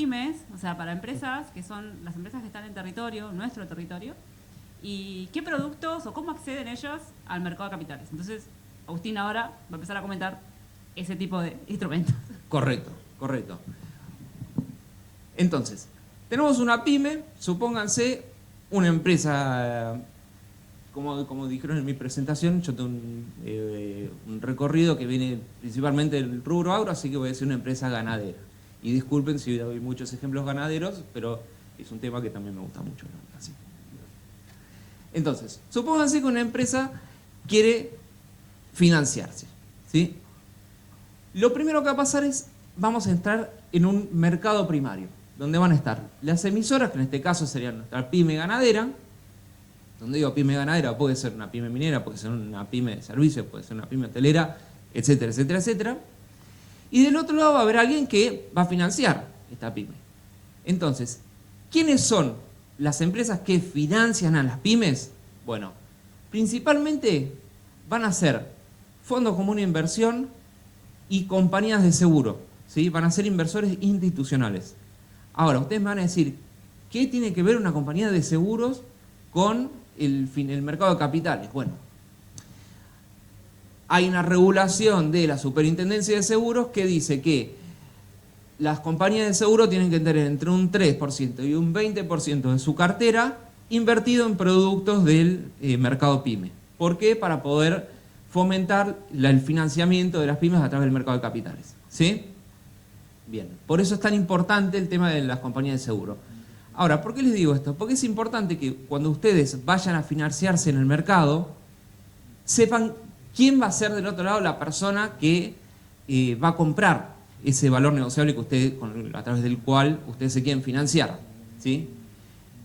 pymes, o sea, para empresas que son las empresas que están en territorio, nuestro territorio, y qué productos o cómo acceden ellos al mercado de capitales. Entonces, Agustín ahora va a empezar a comentar ese tipo de instrumentos. Correcto, correcto. Entonces, tenemos una pyme, supónganse una empresa, como dijeron en mi presentación, yo tengo un recorrido que viene principalmente del rubro agro, así que voy a decir una empresa ganadera. Y disculpen si doy muchos ejemplos ganaderos, pero es un tema que también me gusta mucho, ¿no? Así. Entonces, supónganse que una empresa quiere financiarse, ¿sí? Lo primero que va a pasar es, vamos a entrar en un mercado primario, donde van a estar las emisoras, que en este caso serían nuestra pyme ganadera. Donde digo pyme ganadera, puede ser una pyme minera, puede ser una pyme de servicios, puede ser una pyme hotelera, etcétera, etcétera, etcétera. Y del otro lado va a haber alguien que va a financiar esta pyme. Entonces, ¿quiénes son las empresas que financian a las pymes? Bueno, principalmente van a ser fondos comunes de inversión y compañías de seguro, ¿sí? Van a ser inversores institucionales. Ahora, ustedes me van a decir, ¿qué tiene que ver una compañía de seguros con el mercado de capitales? Bueno, hay una regulación de la Superintendencia de Seguros que dice que las compañías de seguro tienen que tener entre un 3% y un 20% de su cartera invertido en productos del mercado PYME. ¿Por qué? Para poder fomentar el financiamiento de las pymes a través del mercado de capitales. ¿Sí? Bien, por eso es tan importante el tema de las compañías de seguro. Ahora, ¿por qué les digo esto? Porque es importante que cuando ustedes vayan a financiarse en el mercado, sepan quién va a ser del otro lado la persona que va a comprar ese valor negociable que ustedes, a través del cual ustedes se quieren financiar. ¿Sí?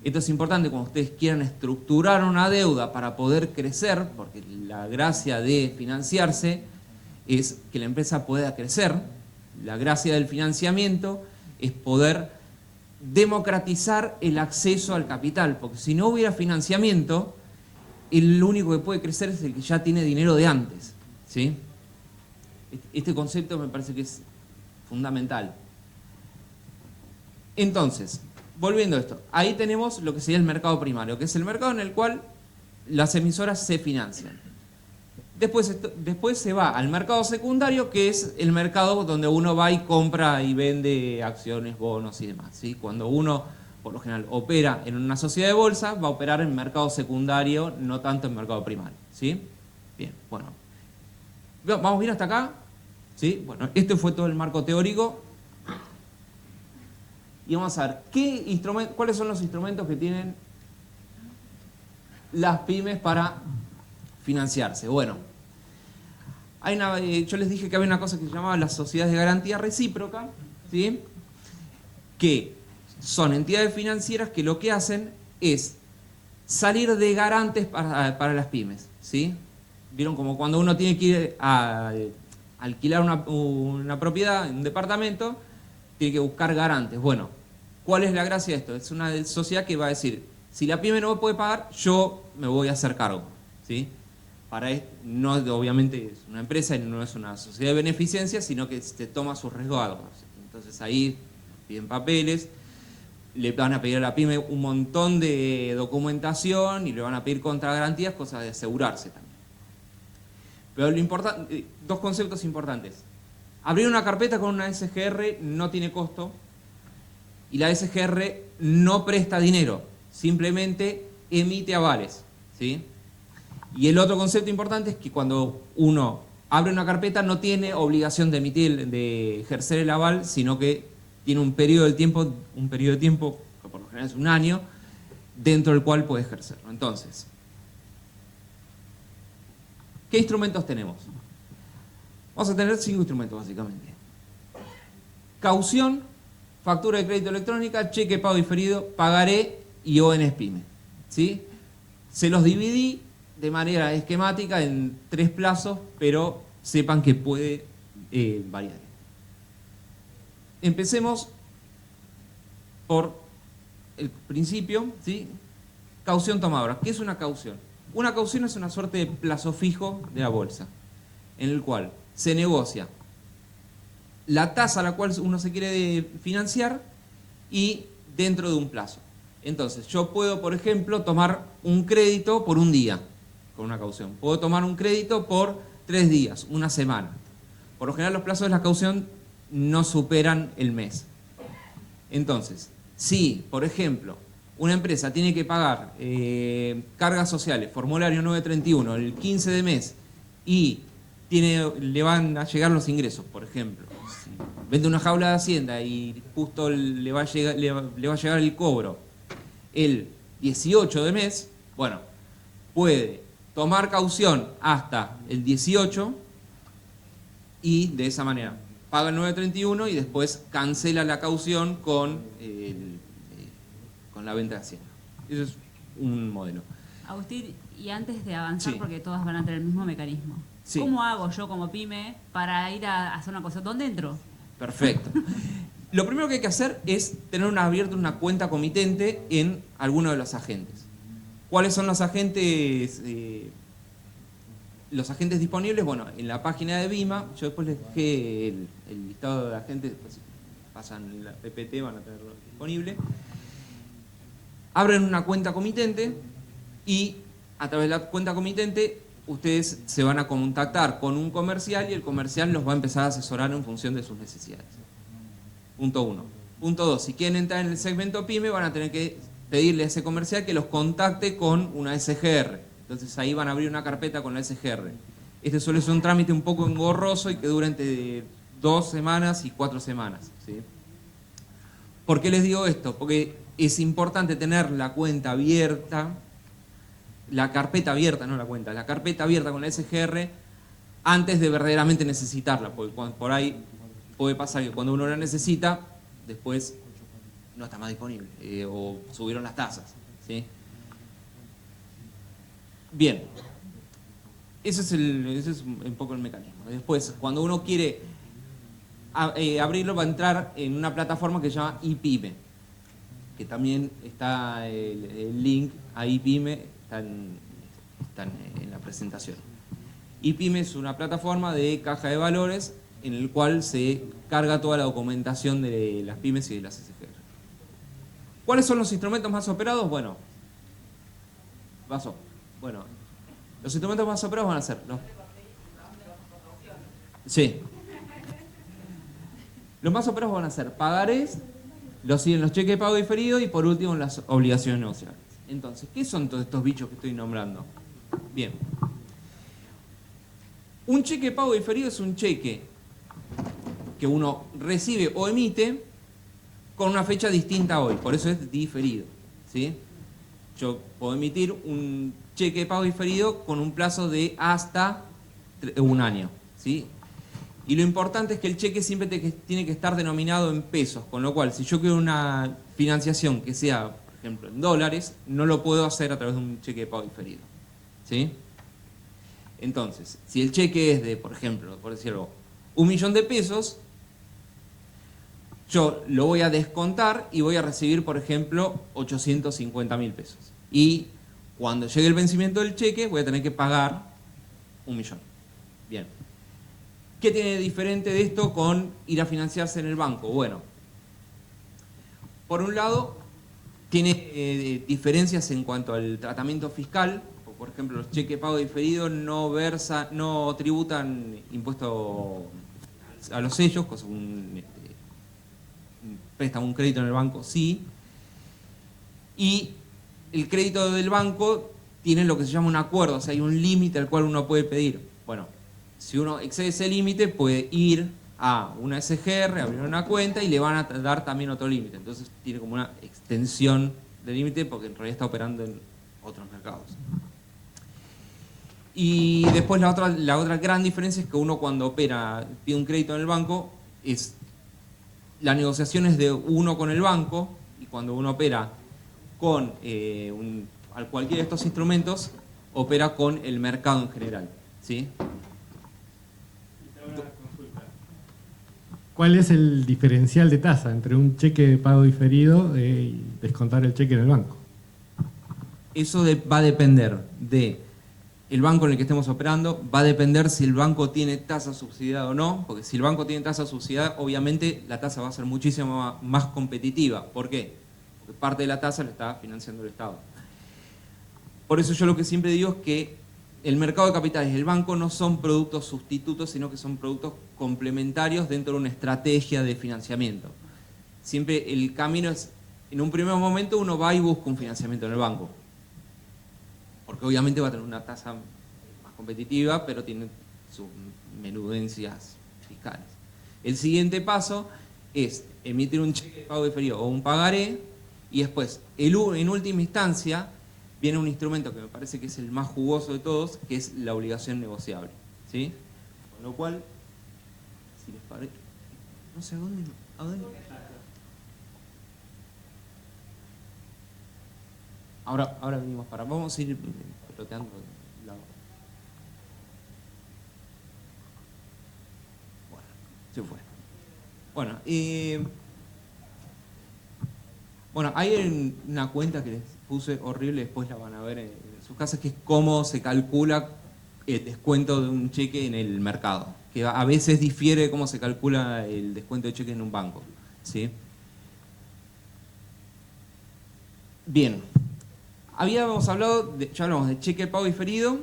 Esto es importante cuando ustedes quieran estructurar una deuda para poder crecer, porque la gracia de financiarse es que la empresa pueda crecer. La gracia del financiamiento es poder democratizar el acceso al capital, porque si no hubiera financiamiento, el único que puede crecer es el que ya tiene dinero de antes. ¿Sí? Este concepto me parece que es fundamental. Entonces, volviendo a esto, ahí tenemos lo que sería el mercado primario, que es el mercado en el cual las emisoras se financian. Después se va al mercado secundario, que es el mercado donde uno va y compra y vende acciones, bonos y demás. ¿Sí? Cuando uno, por lo general, opera en una sociedad de bolsa, va a operar en mercado secundario, no tanto en mercado primario. ¿Sí? Bien, bueno. ¿Vamos bien hasta acá? ¿Sí? Bueno, este fue todo el marco teórico. Y vamos a ver, ¿cuáles son los instrumentos que tienen las pymes para financiarse? Bueno, yo les dije que había una cosa que se llamaba las sociedades de garantía recíproca, ¿sí? Que son entidades financieras que lo que hacen es salir de garantes para las pymes, ¿sí? ¿Vieron? Como cuando uno tiene que ir a alquilar una propiedad, un departamento, tiene que buscar garantes. Bueno, ¿cuál es la gracia de esto? Es una sociedad que va a decir, si la pyme no me puede pagar, yo me voy a hacer cargo, ¿sí? No, obviamente es una empresa y no es una sociedad de beneficencia, sino que se toma sus riesgos. Entonces ahí piden papeles, le van a pedir a la pyme un montón de documentación y le van a pedir contragarantías, cosas de asegurarse también. Pero lo importante, dos conceptos importantes. Abrir una carpeta con una SGR no tiene costo y la SGR no presta dinero, simplemente emite avales, ¿sí? Y el otro concepto importante es que cuando uno abre una carpeta no tiene obligación de de ejercer el aval, sino que tiene un periodo de tiempo, que por lo general es un año, dentro del cual puede ejercerlo. Entonces, ¿qué instrumentos tenemos? Vamos a tener 5 instrumentos básicamente. Caución, factura de crédito electrónica, cheque pago diferido, pagaré y ONS PYME. ¿Sí? Se los dividí de manera esquemática en 3 plazos, pero sepan que puede variar. Empecemos por el principio, ¿sí? Caución tomadora. ¿Qué es una caución? Una caución es una suerte de plazo fijo de la bolsa, en el cual se negocia la tasa a la cual uno se quiere financiar y dentro de un plazo. Entonces, yo puedo, por ejemplo, tomar un crédito por un día, con una caución. Puedo tomar un crédito por 3 días, una semana. Por lo general, los plazos de la caución no superan el mes. Entonces, si, por ejemplo, una empresa tiene que pagar cargas sociales, formulario 931, el 15 de mes, y le van a llegar los ingresos, por ejemplo. Si vende una jaula de Hacienda y justo le va a llegar el cobro el 18 de mes, bueno, puede tomar caución hasta el 18 y de esa manera paga el 931 y después cancela la caución con la venta de Hacienda. Eso es un modelo. Agustín, y antes de avanzar, Sí. porque todas van a tener el mismo mecanismo, Sí. ¿cómo hago yo como pyme para ir a hacer una cosa? ¿Dónde entro? Perfecto. Lo primero que hay que hacer es tener abierta una cuenta comitente en alguno de los agentes. ¿Cuáles son los agentes disponibles? Bueno, en la página de BIMA, yo después les dejé el listado de agentes, después pasan la PPT, van a tenerlo disponible. Abren una cuenta comitente y a través de la cuenta comitente ustedes se van a contactar con un comercial y el comercial los va a empezar a asesorar en función de sus necesidades. Punto 1. Punto 2. Si quieren entrar en el segmento PYME van a tener que pedirle a ese comercial que los contacte con una SGR. Entonces ahí van a abrir una carpeta con la SGR. Este suele ser un trámite un poco engorroso y que dura entre 2 semanas y 4 semanas. ¿Sí? ¿Por qué les digo esto? Porque es importante tener la cuenta abierta, la carpeta abierta, no la cuenta, la carpeta abierta con la SGR antes de verdaderamente necesitarla, porque por ahí puede pasar que cuando uno la necesita, después no está más disponible o subieron las tasas. ¿Sí? Bien, ese es un poco el mecanismo. Después, cuando uno quiere abrirlo, va a entrar en una plataforma que se llama iPyme, que también está el link a iPyme, están en la presentación. iPyme es una plataforma de caja de valores en el cual se carga toda la documentación de las pymes y de las SGR. ¿Cuáles son los instrumentos más operados? Bueno, los instrumentos más operados van a ser Sí. Los más operados van a ser pagarés, siguen los cheques de pago diferido y por último las obligaciones negociables. Entonces, ¿qué son todos estos bichos que estoy nombrando? Bien. Un cheque de pago diferido es un cheque que uno recibe o emite con una fecha distinta a hoy, por eso es diferido. ¿Sí? Yo puedo emitir un cheque de pago diferido con un plazo de hasta 1 año. ¿Sí? Y lo importante es que el cheque siempre tiene que estar denominado en pesos, con lo cual si yo quiero una financiación que sea, por ejemplo, en dólares, no lo puedo hacer a través de un cheque de pago diferido. ¿Sí? Entonces, si el cheque es de, por ejemplo, por decirlo, 1 millón de pesos, yo lo voy a descontar y voy a recibir, por ejemplo, 850.000 pesos. Y cuando llegue el vencimiento del cheque, voy a tener que pagar 1 millón. Bien. ¿Qué tiene de diferente de esto con ir a financiarse en el banco? Bueno, por un lado, tiene diferencias en cuanto al tratamiento fiscal. Por ejemplo, los cheques de pago diferido no tributan impuesto a los sellos, cosa un préstamo, un crédito en el banco sí. Y el crédito del banco tiene lo que se llama un acuerdo, o sea, hay un límite al cual uno puede pedir. Bueno, si uno excede ese límite, puede ir a una SGR, abrir una cuenta y le van a dar también otro límite. Entonces tiene como una extensión del límite porque en realidad está operando en otros mercados. Y después la otra gran diferencia es que uno cuando pide un crédito en el banco, la negociación es de uno con el banco, y cuando uno opera con cualquiera de estos instrumentos, opera con el mercado en general. ¿Sí? ¿Cuál es el diferencial de tasa entre un cheque de pago diferido y descontar el cheque en el banco? Eso va a depender de el banco en el que estemos operando, va a depender si el banco tiene tasa subsidiada o no, porque si el banco tiene tasa subsidiada, obviamente la tasa va a ser muchísimo más competitiva. ¿Por qué? Porque parte de la tasa la está financiando el Estado. Por eso yo lo que siempre digo es que el mercado de capitales y el banco no son productos sustitutos, sino que son productos complementarios dentro de una estrategia de financiamiento. Siempre el camino es, en un primer momento uno va y busca un financiamiento en el banco, porque obviamente va a tener una tasa más competitiva, pero tiene sus menudencias fiscales. El siguiente paso es emitir un cheque de pago diferido o un pagaré, y después, en última instancia, viene un instrumento que me parece que es el más jugoso de todos, que es la obligación negociable, ¿sí? Con lo cual, si les parece, no sé a dónde. Ahora venimos vamos a ir peloteando de lado. Bueno, se fue. Bueno, hay una cuenta que les puse horrible, después la van a ver en sus casas, que es cómo se calcula el descuento de un cheque en el mercado, que a veces difiere de cómo se calcula el descuento de cheque en un banco, ¿sí? Bien, habíamos hablado, ya hablamos de cheque de pago diferido,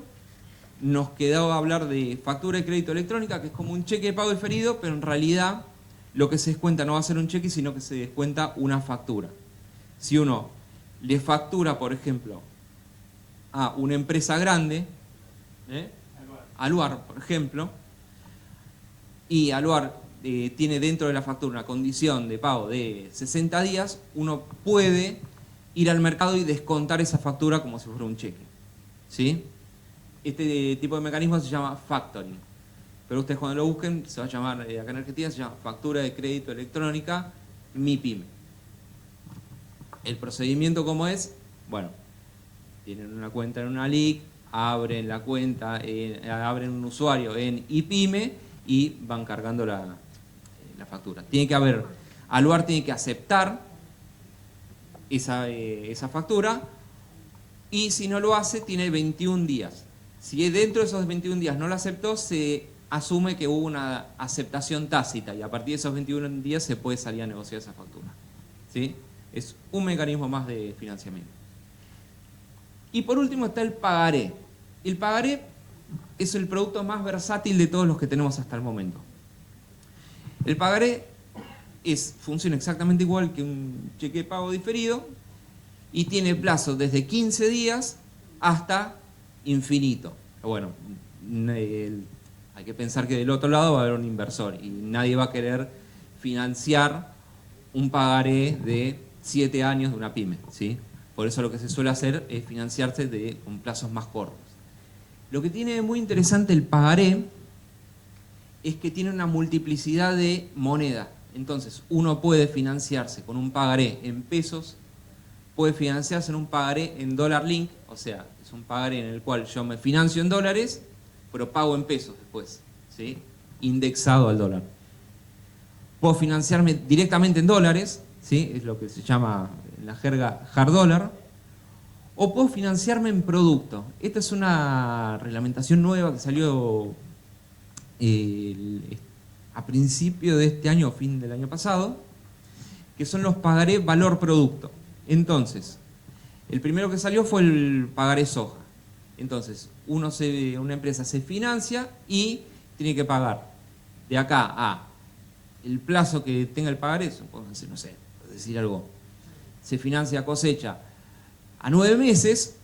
nos quedaba hablar de factura de crédito electrónica, que es como un cheque de pago diferido, pero en realidad lo que se descuenta no va a ser un cheque, sino que se descuenta una factura. Si uno le factura, por ejemplo, a una empresa grande, Aluar, por ejemplo, y Aluar tiene dentro de la factura una condición de pago de 60 días, uno puede ir al mercado y descontar esa factura como si fuera un cheque, ¿sí? Este tipo de mecanismo se llama factoring, pero ustedes cuando lo busquen se va a llamar, acá en Argentina se llama factura de crédito electrónica MIPYME. El procedimiento, ¿cómo es? Bueno, tienen una cuenta en una LIC, abren la cuenta, abren un usuario en IPYME y van cargando la factura. Aluar tiene que aceptar esa factura, y si no lo hace, tiene 21 días. Si dentro de esos 21 días no lo aceptó, se asume que hubo una aceptación tácita, y a partir de esos 21 días se puede salir a negociar esa factura, ¿sí? Es un mecanismo más de financiamiento. Y por último está el pagaré. El pagaré es el producto más versátil de todos los que tenemos hasta el momento. El pagaré funciona exactamente igual que un cheque de pago diferido y tiene plazo desde 15 días hasta infinito. Bueno, hay que pensar que del otro lado va a haber un inversor y nadie va a querer financiar un pagaré de 7 años de una pyme, ¿sí? Por eso lo que se suele hacer es financiarse con plazos más cortos. Lo que tiene muy interesante el pagaré es que tiene una multiplicidad de moneda. Entonces, uno puede financiarse con un pagaré en pesos, puede financiarse en un pagaré en dólar link, o sea, es un pagaré en el cual yo me financio en dólares, pero pago en pesos después, ¿sí? Indexado al dólar. Puedo financiarme directamente en dólares, ¿sí? Es lo que se llama en la jerga hard dollar, o puedo financiarme en producto. Esta es una reglamentación nueva que salió a principio de este año o fin del año pasado, que son los pagaré valor producto. Entonces, el primero que salió fue el pagaré soja. Entonces, una empresa se financia y tiene que pagar de acá a el plazo que tenga el pagaré, no sé, por decir algo, se financia cosecha a 9 meses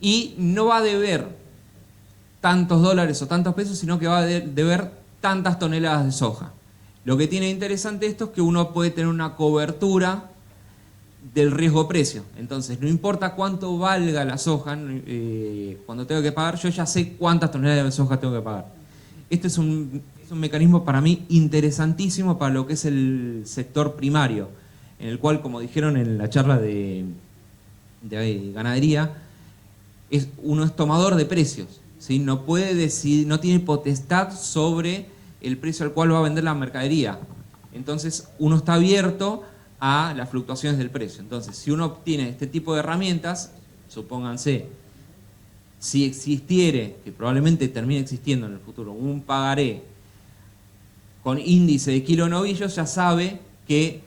y no va a deber tantos dólares o tantos pesos, sino que va a deber tantas toneladas de soja. Lo que tiene interesante esto es que uno puede tener una cobertura del riesgo precio. Entonces, no importa cuánto valga la soja, cuando tengo que pagar, yo ya sé cuántas toneladas de soja tengo que pagar. Este es un mecanismo para mí interesantísimo para lo que es el sector primario, en el cual, como dijeron en la charla de ganadería, uno es tomador de precios, ¿sí? No puede decidir, no tiene potestad sobre el precio al cual va a vender la mercadería. Entonces, uno está abierto a las fluctuaciones del precio. Entonces, si uno obtiene este tipo de herramientas, supónganse si existiere, que probablemente termine existiendo en el futuro, un pagaré con índice de kilo de novillos, ya sabe que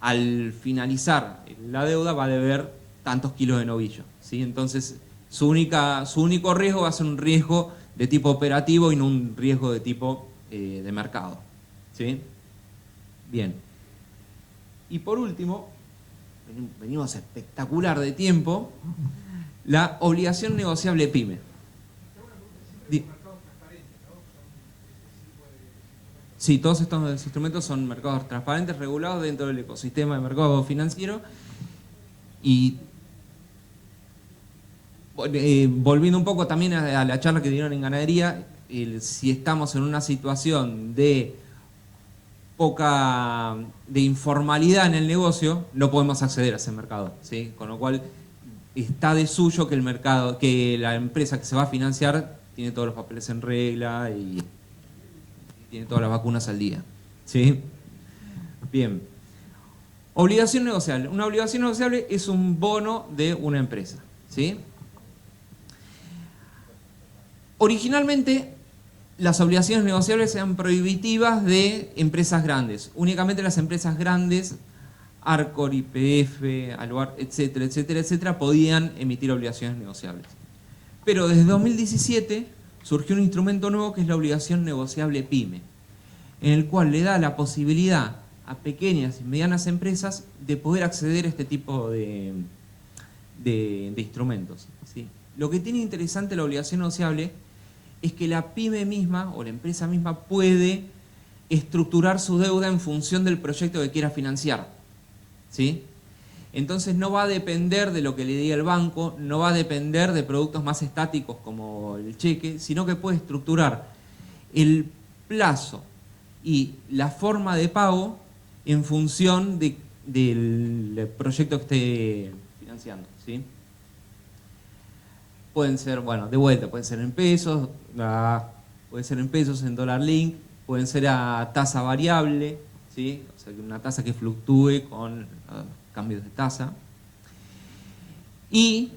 al finalizar la deuda va a deber tantos kilos de novillo, ¿sí? Entonces, su único riesgo va a ser un riesgo de tipo operativo y no un riesgo de tipo de mercado, ¿sí? Bien. Y por último, venimos espectacular de tiempo, la obligación negociable PYME. Sí, todos estos instrumentos son mercados transparentes, regulados dentro del ecosistema de mercado financiero. Y volviendo un poco también a la charla que dieron en ganadería, si estamos en una situación de de informalidad en el negocio, no podemos acceder a ese mercado, ¿sí? Con lo cual está de suyo que el mercado, que la empresa que se va a financiar tiene todos los papeles en regla y tiene todas las vacunas al día, ¿sí? Bien. Obligación negociable. Una obligación negociable es un bono de una empresa, ¿sí? Originalmente, las obligaciones negociables eran prohibitivas de empresas grandes. Únicamente las empresas grandes, Arcor, YPF, Aluar, etcétera, etcétera, etcétera, podían emitir obligaciones negociables. Pero desde 2017 surgió un instrumento nuevo que es la obligación negociable PYME, en el cual le da la posibilidad a pequeñas y medianas empresas de poder acceder a este tipo de instrumentos, ¿sí? Lo que tiene interesante la obligación negociable es que la PYME misma o la empresa misma puede estructurar su deuda en función del proyecto que quiera financiar, ¿sí? Entonces no va a depender de lo que le diga el banco, no va a depender de productos más estáticos como el cheque, sino que puede estructurar el plazo y la forma de pago en función del proyecto que esté financiando, ¿sí? Pueden ser, bueno, de vuelta, pueden ser en pesos, en dólar link, pueden ser a tasa variable, ¿sí? O sea, una tasa que fluctúe con cambios de tasa. Y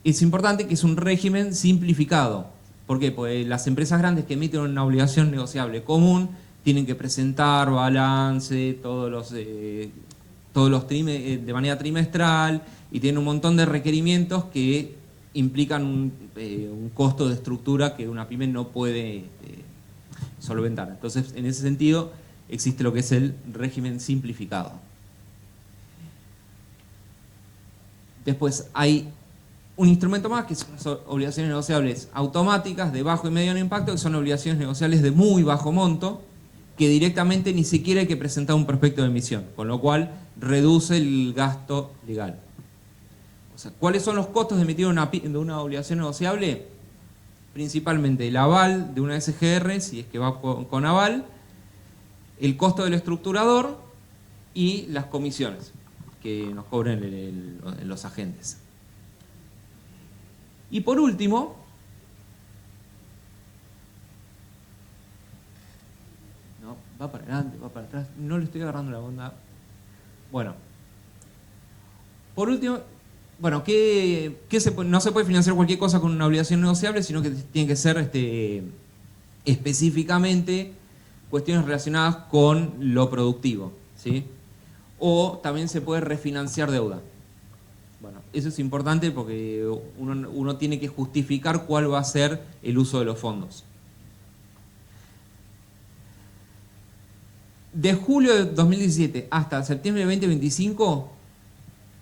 es importante que es un régimen simplificado. ¿Por qué? Porque las empresas grandes que emiten una obligación negociable común tienen que presentar balance de manera trimestral y tienen un montón de requerimientos que implican un costo de estructura que una pyme no puede solventar. Entonces, en ese sentido, existe lo que es el régimen simplificado. Después hay un instrumento más que son las obligaciones negociables automáticas de bajo y mediano impacto, que son obligaciones negociables de muy bajo monto, que directamente ni siquiera hay que presentar un prospecto de emisión, con lo cual reduce el gasto legal. O sea, ¿cuáles son los costos de emitir una obligación negociable? Principalmente el aval de una SGR, si es que va con aval, el costo del estructurador y las comisiones que nos cobran los agentes. Y por último, no, va para adelante, va para atrás, no le estoy agarrando la onda. Bueno, por último, bueno, no se puede financiar cualquier cosa con una obligación negociable, sino que tiene que ser específicamente cuestiones relacionadas con lo productivo, ¿sí? O también se puede refinanciar deuda. Bueno, eso es importante porque uno tiene que justificar cuál va a ser el uso de los fondos. De julio de 2017 hasta septiembre de 2025,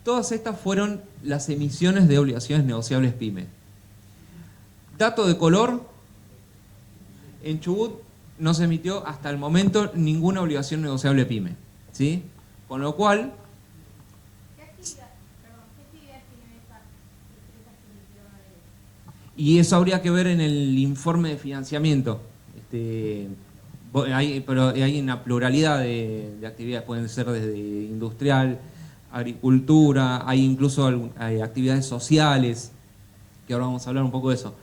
todas estas fueron las emisiones de obligaciones negociables PYME. Dato de color, en Chubut no se emitió hasta el momento ninguna obligación negociable PYME, ¿sí? Con lo cual... ¿Qué actividad tienen esas empresas? Y eso habría que ver en el informe de financiamiento. Pero hay una pluralidad de actividades, pueden ser desde industrial, agricultura, hay incluso actividades sociales, que ahora vamos a hablar un poco de eso.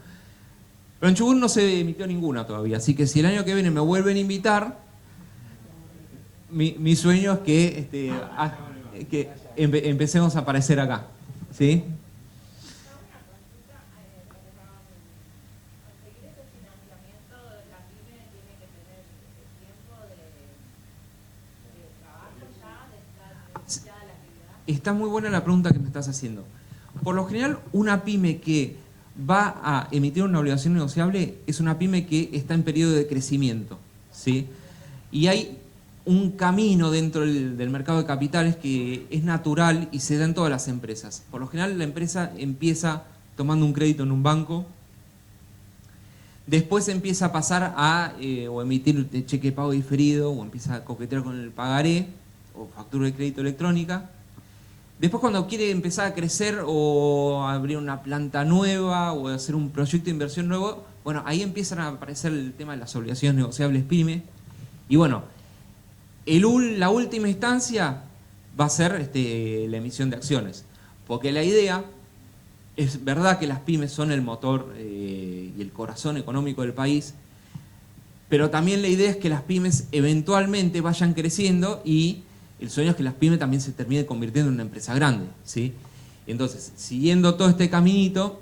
Pero en Chubut no se emitió ninguna todavía, así que si el año que viene me vuelven a invitar, mi sueño es que empecemos a aparecer acá, ¿sí? está muy buena la pregunta que me estás haciendo. Por lo general, una pyme que va a emitir una obligación negociable es una pyme que está en periodo de crecimiento, ¿sí? Y hay un camino dentro del mercado de capitales que es natural y se da en todas las empresas. Por lo general, la empresa empieza tomando un crédito en un banco, después empieza a pasar a o emitir cheque de pago diferido, o empieza a coquetear con el pagaré o factura de crédito electrónica. Después, cuando quiere empezar a crecer o abrir una planta nueva o hacer un proyecto de inversión nuevo, bueno, ahí empiezan a aparecer el tema de las obligaciones negociables PYME. Y bueno, la última instancia va a ser la emisión de acciones. Porque la idea, es verdad que las pymes son el motor y el corazón económico del país, pero también la idea es que las pymes eventualmente vayan creciendo y el sueño es que las pymes también se terminen convirtiendo en una empresa grande, ¿sí? Entonces, siguiendo todo este caminito,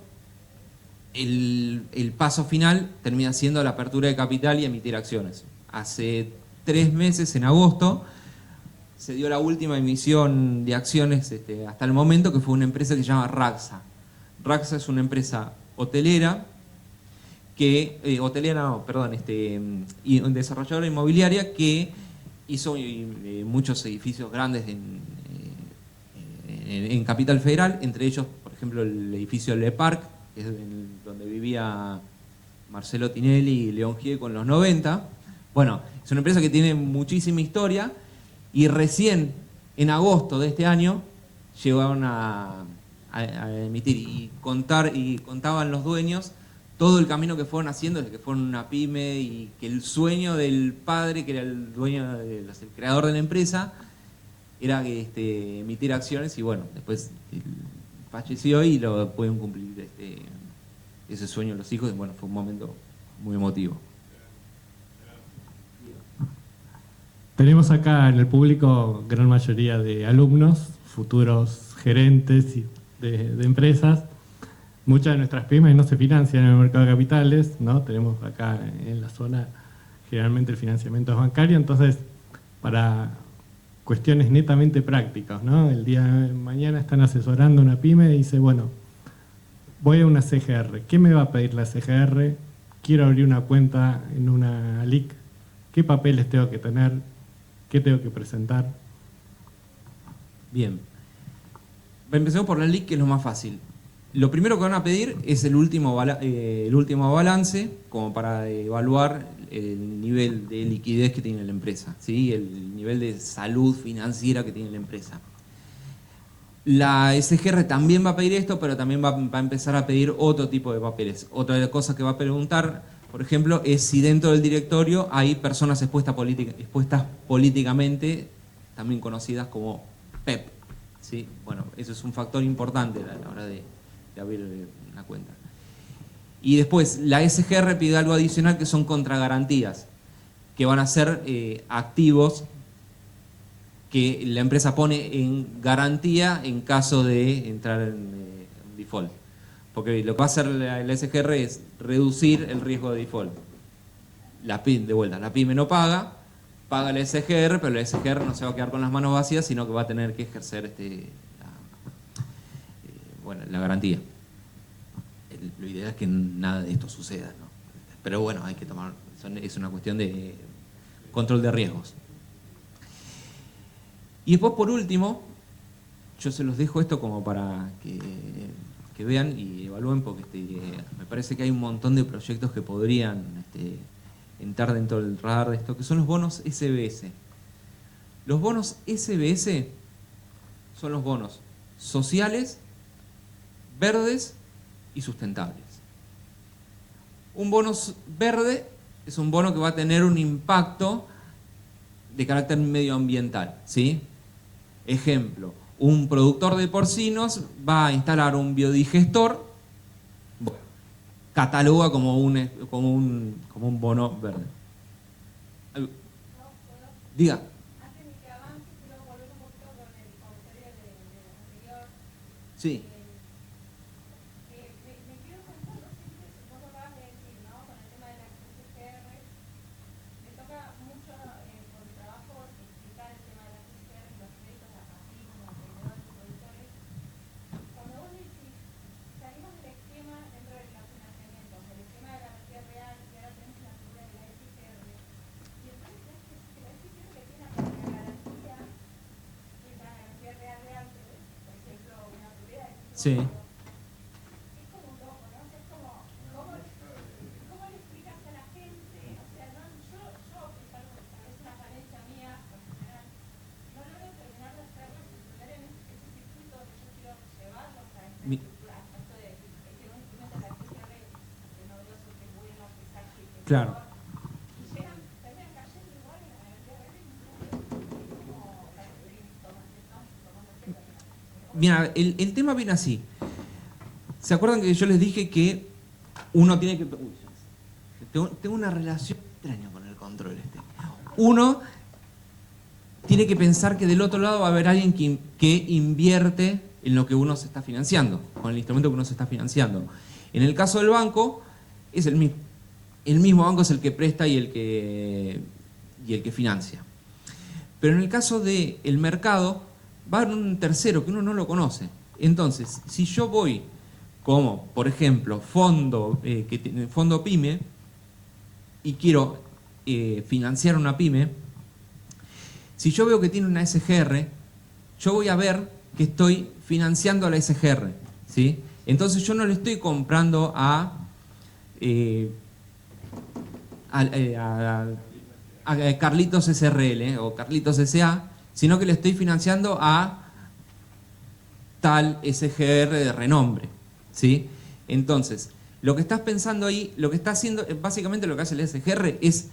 el paso final termina siendo la apertura de capital y emitir acciones. Hace 3 meses, en agosto, se dio la última emisión de acciones hasta el momento, que fue una empresa que se llama Raxa. Raxa es una empresa hotelera, desarrolladora inmobiliaria que hizo muchos edificios grandes en Capital Federal, entre ellos, por ejemplo, el edificio Le Parc, que es donde vivía Marcelo Tinelli y León Gieco en los 90. Bueno, es una empresa que tiene muchísima historia y recién en agosto de este año llegaron a emitir y contaban los dueños todo el camino que fueron haciendo desde que fueron una pyme y que el sueño del padre, que era el dueño, el creador de la empresa, era emitir acciones y bueno, después falleció y lo pudieron cumplir ese sueño los hijos y bueno, fue un momento muy emotivo. Tenemos acá en el público gran mayoría de alumnos, futuros gerentes de empresas. Muchas de nuestras pymes no se financian en el mercado de capitales, ¿no? Tenemos acá en la zona generalmente el financiamiento es bancario, entonces para cuestiones netamente prácticas, ¿no? El día de mañana están asesorando una pyme y dice, bueno, voy a una CGR, ¿qué me va a pedir la CGR? Quiero abrir una cuenta en una LIC, ¿qué papeles tengo que tener? ¿Qué tengo que presentar? Bien. Empecemos por la LIC, que es lo más fácil. Lo primero que van a pedir es el último balance, como para evaluar el nivel de liquidez que tiene la empresa, ¿sí? El nivel de salud financiera que tiene la empresa. La SGR también va a pedir esto, pero también va a empezar a pedir otro tipo de papeles. Otra cosa que va a preguntar, por ejemplo, es si dentro del directorio hay personas expuestas políticamente, también conocidas como PEP. ¿Sí? Bueno, eso es un factor importante a la hora de abrir una cuenta. Y después, la SGR pide algo adicional que son contragarantías, que van a ser activos que la empresa pone en garantía en caso de entrar en default. Porque lo que va a hacer la SGR es reducir el riesgo de default. La pyme no paga la SGR, pero la SGR no se va a quedar con las manos vacías, sino que va a tener que ejercer la garantía. Lo ideal es que nada de esto suceda, ¿no? Pero bueno, hay que tomar, es una cuestión de control de riesgos. Y después, por último, yo se los dejo esto como para que vean y evalúen, porque me parece que hay un montón de proyectos que podrían entrar dentro del radar de esto, que son los bonos SBS. Los bonos SBS son los bonos sociales, verdes y sustentables. Un bono verde es un bono que va a tener un impacto de carácter medioambiental, ¿sí? Ejemplo, un productor de porcinos va a instalar un biodigestor, bueno, cataloga como un bono verde. Diga. Sí. Sí. Mi- Claro. Mira, el tema viene así. ¿Se acuerdan que yo les dije que uno tiene que... Uy, tengo una relación extraña con el control este. Uno tiene que pensar que del otro lado va a haber alguien que invierte en lo que uno se está financiando, con el instrumento que uno se está financiando. En el caso del banco, es el mismo banco es el que presta y el que financia. Pero en el caso del mercado, va a haber un tercero que uno no lo conoce. Entonces, si yo voy como, por ejemplo, fondo PYME, y quiero financiar una PYME, si yo veo que tiene una SGR, yo voy a ver que estoy financiando a la SGR, ¿sí? Entonces yo no le estoy comprando a Carlitos SRL o Carlitos SA, sino que le estoy financiando a tal SGR de renombre, ¿sí? Entonces, lo que estás pensando ahí, lo que está haciendo, básicamente lo que hace el SGR es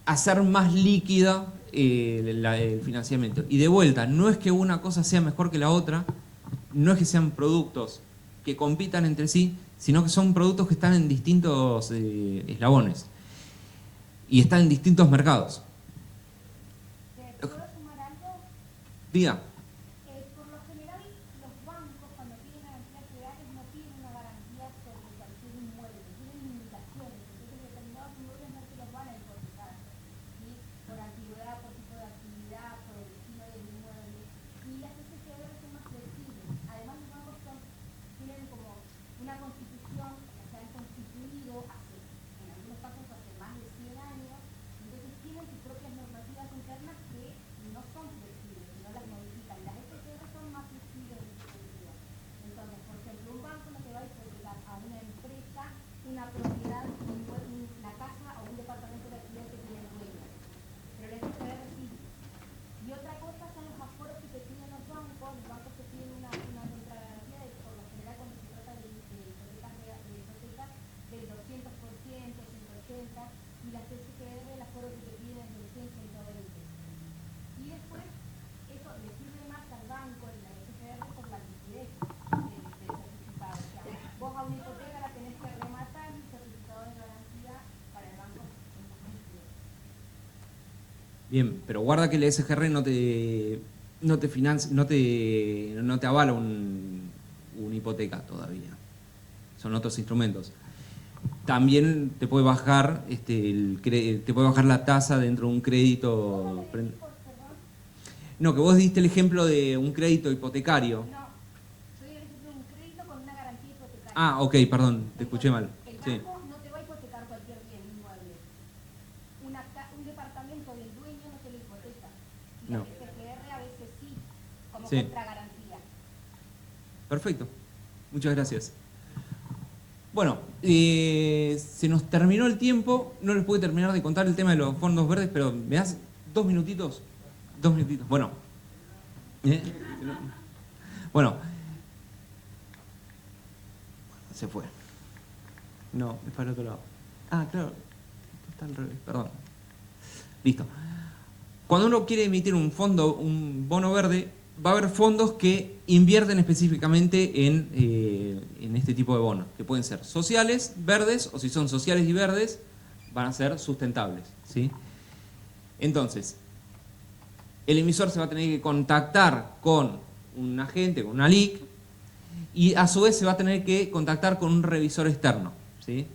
hacer más líquida el financiamiento. Y de vuelta, no es que una cosa sea mejor que la otra, no es que sean productos que compitan entre sí, sino que son productos que están en distintos eslabones y están en distintos mercados. ¿Puedo sumar algo? Diga. Por lo general, los bancos, cuando piden garantías legales, no piden una garantía sobre cualquier inmueble, tienen limitaciones. Entonces, determinados inmuebles no se los van a hipotecar, ¿sí? Por antigüedad, por tipo de actividad, por el destino del inmueble. Y las SGR son más flexibles. Además, los bancos tienen como una constitución, o sea, se han constituido hace, en algunos casos, hace más de 100 años. Entonces, tienen sus propias normativas internas que no son flexibles, no las modifican. Las SGR son más flexibles en ese sentido. Entonces, por ejemplo, un banco no te va a hipotecar a una empresa una propiedad, una casa o un departamento de alquiler que tiene el dueño. Pero la SGR sí. Y otra cosa son los aforos que te piden los bancos te piden una contragarantía por lo general cuando se trata de hipotecas del 200%, 180%, y las SGR el aforo que te piden es del 100, 120. Y después, eso le sirve más al banco en la SGR por la liquidez del certificado. O sea, vos a una hipoteca la tenés que rematar y el certificado de garantía para el banco es más líquido. Bien, pero guarda que el SGR no te financia, no te avala una hipoteca todavía. Son otros instrumentos. También te puede bajar te puede bajar la tasa dentro de un crédito. No, que vos diste el ejemplo de un crédito hipotecario. No, soy el ejemplo de un crédito con una garantía hipotecaria. Ah, ok, perdón, te escuché mal. El Sí. banco no te va a hipotecar cualquier bien inmueble. Un departamento del dueño no te lo hipoteca. Y No. la SGR a veces sí, como Sí. contragarantía. Perfecto, muchas gracias. Bueno, se nos terminó el tiempo, no les pude terminar de contar el tema de los fondos verdes, pero ¿me das 2 minutitos? 2 minutitos, bueno. Bueno. Se fue. No, es para el otro lado. Ah, claro, está al revés, perdón. Listo. Cuando uno quiere emitir un bono verde, va a haber fondos que invierten específicamente en este tipo de bonos, que pueden ser sociales, verdes, o si son sociales y verdes, van a ser sustentables, ¿sí? Entonces, el emisor se va a tener que contactar con un agente, con una LIC, y a su vez se va a tener que contactar con un revisor externo, ¿sí?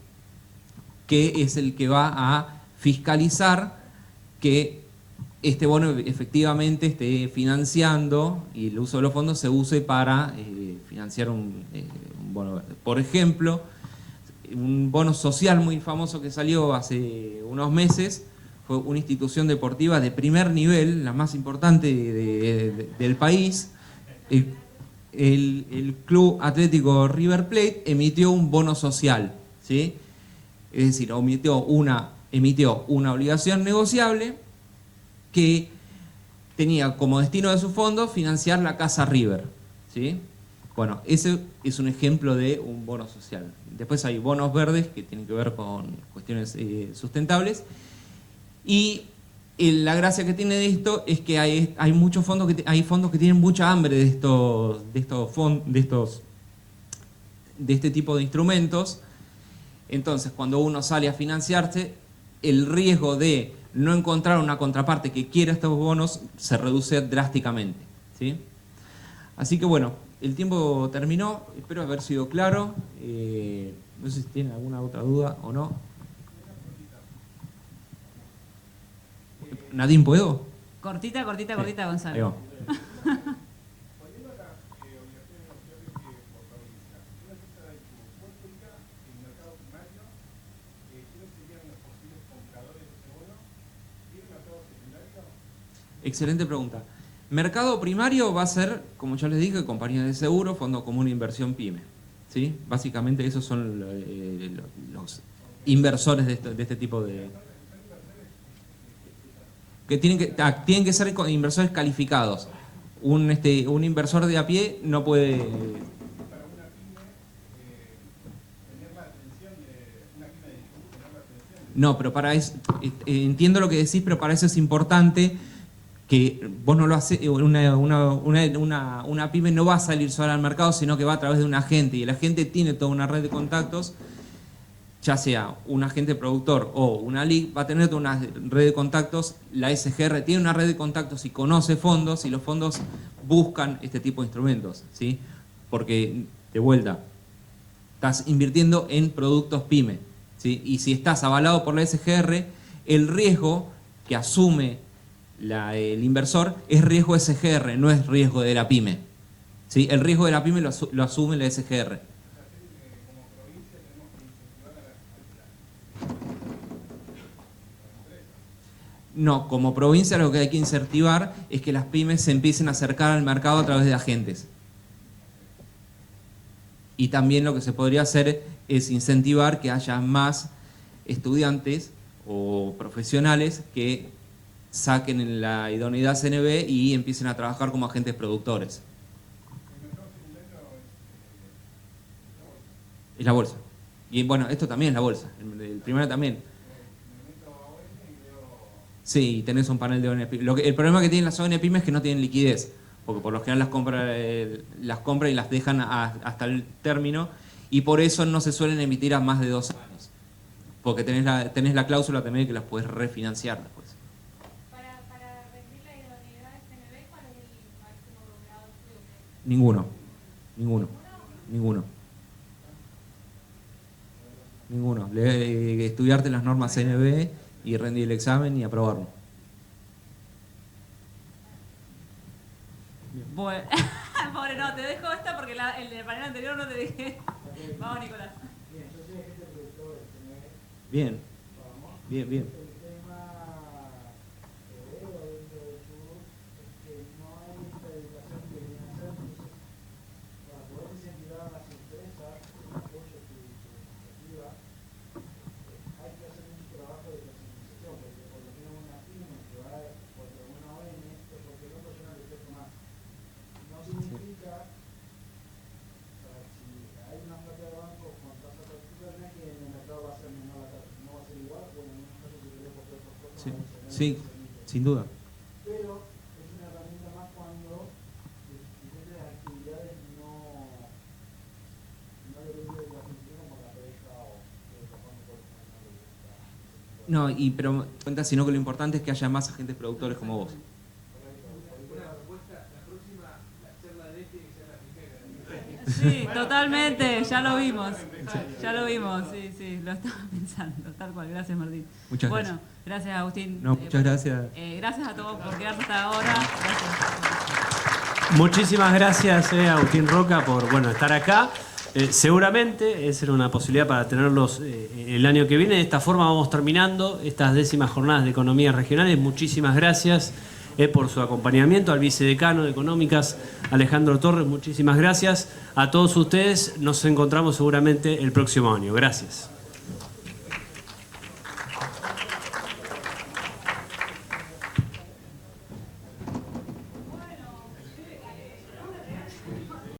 Que es el que va a fiscalizar que este bono efectivamente esté financiando y el uso de los fondos se use para financiar un bono verde. Por ejemplo, un bono social muy famoso que salió hace unos meses fue una institución deportiva de primer nivel, la más importante del país. el Club Atlético River Plate emitió un bono social, ¿sí? Es decir, emitió una obligación negociable que tenía como destino de sus fondos financiar la Casa River, ¿sí? Bueno, ese es un ejemplo de un bono social. Después hay bonos verdes que tienen que ver con cuestiones sustentables. Y la gracia que tiene de esto es que hay muchos fondos hay fondos que tienen mucha hambre de este tipo de instrumentos. Entonces, cuando uno sale a financiarse, el riesgo de no encontrar una contraparte que quiera estos bonos se reduce drásticamente, ¿sí? Así que bueno, el tiempo terminó, espero haber sido claro. No sé si tienen alguna otra duda o no. ¿Nadine puedo? Cortita, cortita, cortita, Ahí Gonzalo. va. Excelente pregunta. Mercado primario va a ser, como ya les dije, compañías de seguro, fondo común de inversión PYME, ¿sí? Básicamente esos son los inversores de este tipo de... tienen que ser inversores calificados. Un inversor de a pie no puede... No, pero para eso, entiendo lo que decís, pero para eso es importante que vos no lo haces, una pyme no va a salir sola al mercado, sino que va a través de un agente, y el agente tiene toda una red de contactos, ya sea un agente productor o una LIC, va a tener toda una red de contactos. La SGR tiene una red de contactos y conoce fondos, y los fondos buscan este tipo de instrumentos, ¿sí? Porque, de vuelta, estás invirtiendo en productos PYME, ¿sí? Y si estás avalado por la SGR, el riesgo que asume el inversor es riesgo SGR, no es riesgo de la pyme, ¿sí? El riesgo de la pyme lo asume la SGR. No, como provincia lo que hay que incentivar es que las pymes se empiecen a acercar al mercado a través de agentes. Y también lo que se podría hacer es incentivar que haya más estudiantes o profesionales que saquen la idoneidad CNB y empiecen a trabajar como agentes productores. Es la bolsa. Y bueno, esto también es la bolsa. El primero también. Sí, tenés un panel de ONP. El problema que tienen las ONP es que no tienen liquidez, porque por lo general las compra y las dejan hasta el término, y por eso no se suelen emitir a más de 2 años. Porque tenés la cláusula también que las puedes refinanciar después. Para rendir la idoneidad de CNB, ¿cuál es el máximo grado de estudio que es? Ninguno. Estudiarte las normas CNB y rendir el examen y aprobarlo. Bueno, pobre, no, te dejo esta porque en el panel anterior no te dejé. Vamos, Nicolás. Bien. Sí, sin duda. Pero es una herramienta más cuando diferentes actividades no dependen de la función como la pareja o el fondo por ejemplo. No, pero cuenta, sino que lo importante es que haya más agentes productores como vos. Sí, totalmente, ya lo vimos, sí, lo estaba pensando, tal cual. Gracias, Martín. Muchas bueno, gracias. Gracias, Agustín. No, muchas gracias. Gracias a todos por quedarse hasta ahora. Gracias. Muchísimas gracias, Agustín Roca, por estar acá. Seguramente esa era una posibilidad para tenerlos el año que viene. De esta forma vamos terminando estas 10ª jornadas de economías regionales. Muchísimas gracias. por su acompañamiento, al vicedecano de Económicas, Alejandro Torres, muchísimas gracias. A todos ustedes nos encontramos seguramente el próximo año. Gracias.